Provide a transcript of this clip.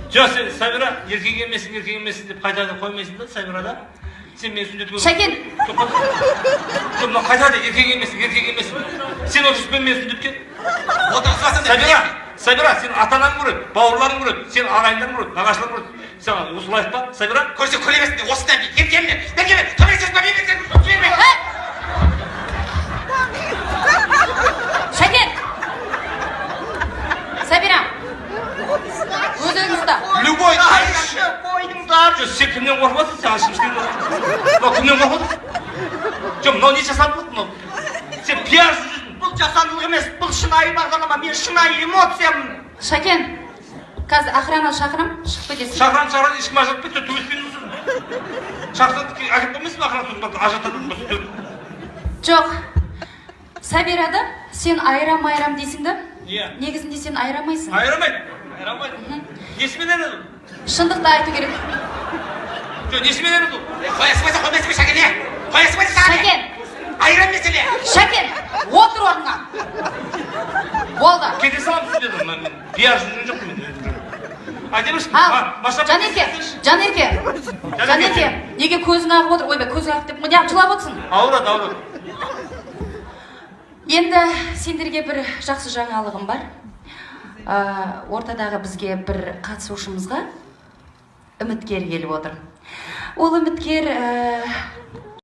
Жоқ, сен Сабира еркек емессің деп қайтады қоймайсың да Сабирада. Сен мені сүндетіп Шәкен! Жоқ, мына қайтады еркек емессің. Сен отырыспен мені сүндеткен. Отырғызбасың Сабира, сен атанаң көреді, бауырларың көреді, сен ағайындарың көреді, нағашыларың көреді. Саған осы лайық па, Сабира? Көрсе көремесін, осыдан еркемнен. Беркеме, төмен сөз бәбей жіберме. Шәкен! Сабира! Өзің ұста. Любой Жоқ, сен кімнен қорқып сен ашымышкен қорқып. Мынау кімнен қорқып? Жоқ, мынау не жасап отыр мынау? Сен пиар жүрсің. Бұл жасандылық емес, бұл шынайы бағдарлама, мен шынайы эмоциямын. Шәкен! Қазір охрана шақырам, шығып кетесің. Шақыран, ешкім ажырап кетті, төбеспен тұрсын. Шақырсан, әкеп қоймайсың ба охрана тұрсын, ажыратады. Жоқ. Сабирада сен айрам дейсің да? Иә. Негізінде сен айрамайсың. Айрамайды. Несімен әреді? Шындықты айту керек. Жоқ, несімен әреді? Қоясың қоймайсың ба Шәкен, е? Қоясың саған? Шәкен! Айран меселе. Шәкен! Отыр орныңа! Болды. Кете салам сіздерді, мен пиар жүрген жоқпын мен. Айта берші. Жанерке, неге көзің ағып отыр? Ойбай, көзің ағып деп, неғып жылап отырсың? Ауырады. Енді сендерге бір жақсы жаңалығым бар. Ортадағы бізге бір қатысушымызға үміткер келіп отыр. Ол үміткер